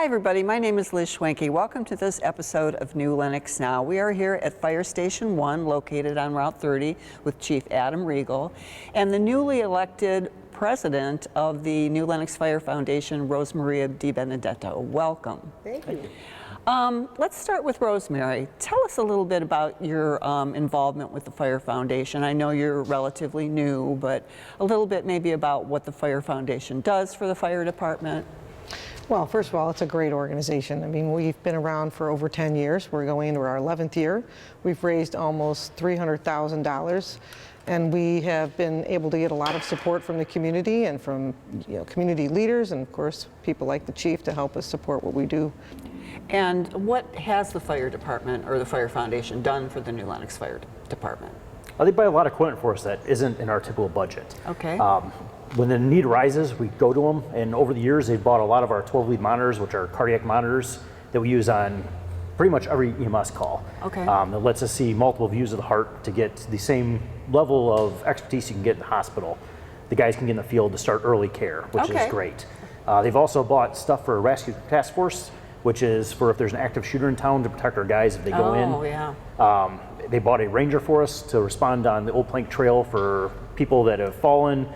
Hi everybody, my name is Liz Schwenke. Welcome to this episode of New Lenox Now. We are here at Fire Station 1, located on Route 30, with Chief Adam Riegel and the newly elected president of the New Lenox Fire Foundation, Rosemaria Di Benedetto. Welcome. Thank you. Let's start with Rosemary. Tell us a little bit about your involvement with the Fire Foundation. I know you're relatively new, but a little bit maybe about what the Fire Foundation does for the fire department. Well, first of all, it's a great organization. I mean, we've been around for over 10 years. We're going into our 11th year. We've raised almost $300,000, and we have been able to get a lot of support from the community and from community leaders, and of course, people like the chief to help us support what we do. And what has the fire department or the Fire Foundation done for the New Lenox Fire Department? Well, they buy a lot of equipment for us that isn't in our typical budget. Okay. When the need arises, we go to them, and over the years, they've bought a lot of our 12-lead monitors, which are cardiac monitors that we use on pretty much every EMS call. Okay. That lets us see multiple views of the heart to get the same level of expertise you can get in the hospital. The guys can get in the field to start early care, which is great. They've also bought stuff for Rescue Task Force, which is for if there's an active shooter in town to protect our guys if they go in. Oh, yeah. They bought a Ranger for us to respond on the Old Plank Trail for people that have fallen,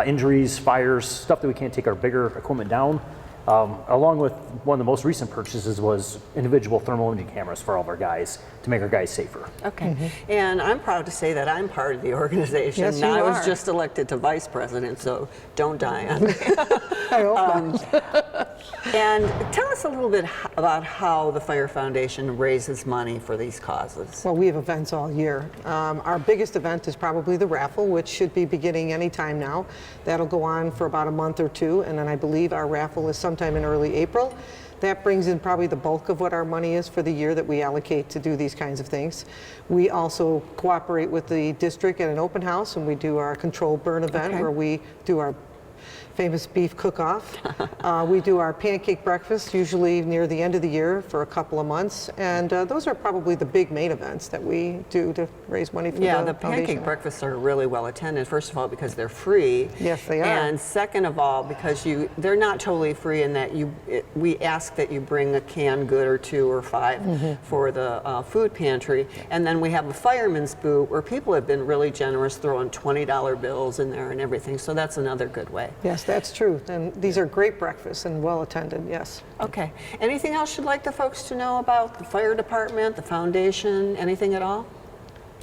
injuries, fires, stuff that we can't take our bigger equipment down. Along with one of the most recent purchases was individual thermal imaging cameras for all of our guys to make our guys safer. Okay. And I'm proud to say that I'm part of the organization. Yes, you I are. was just elected to vice president, so don't die on me. I hope not. And tell us a little bit about how the Fire Foundation raises money for these causes. Well, we have events all year. Our biggest event is probably the Raffle, which should be beginning any time now. That'll go on for about a month or two, and then I believe our raffle is sometime in early April. That brings in probably the bulk of what our money is for the year that we allocate to do these kinds of things. We also cooperate with the district at an open house, and we do our controlled burn event where we do our famous beef cook-off. We do our pancake breakfast usually near the end of the year for a couple of months, and those are probably the big main events that we do to raise money for the the foundation. pancake breakfasts are really well attended. First of all, because they're free. Yes, they are. And second of all, because they're not totally free in that we ask that you bring a canned good or 2 or 5 for the food pantry, and then we have a fireman's boot where people have been really generous, throwing $20 bills in there and everything. So that's another good way. Yes, that's true. And these are great breakfasts and well attended, yes. Okay. Anything else you'd like the folks to know about the fire department, the foundation, anything at all?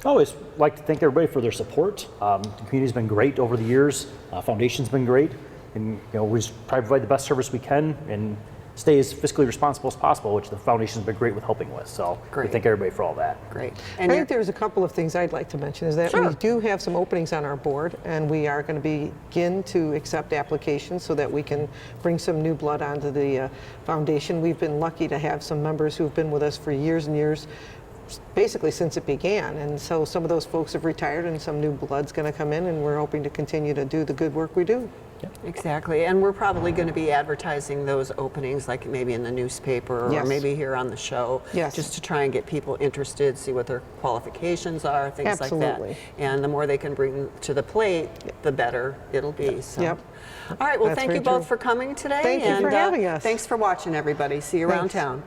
I always like to thank everybody for their support. The community's been great over the years. Foundation's been great. And we just try to provide the best service we can and stay as fiscally responsible as possible, which the foundation's been great with helping with. So we thank everybody for all that. Great. And I think there's a couple of things I'd like to mention is that we do have some openings on our board, and we are going to begin to accept applications so that we can bring some new blood onto the foundation. We've been lucky to have some members who've been with us for years and years, basically since it began, and so some of those folks have retired and some new blood's going to come in, and we're hoping to continue to do the good work we do. Exactly, and we're probably going to be advertising those openings like maybe in the newspaper or maybe here on the show, just to try and get people interested, see what their qualifications are, things like that. And the more they can bring to the plate, the better it'll be. So. All right, well, thank you both for coming today. Thank you for having us. Thanks for watching, everybody. See you around town.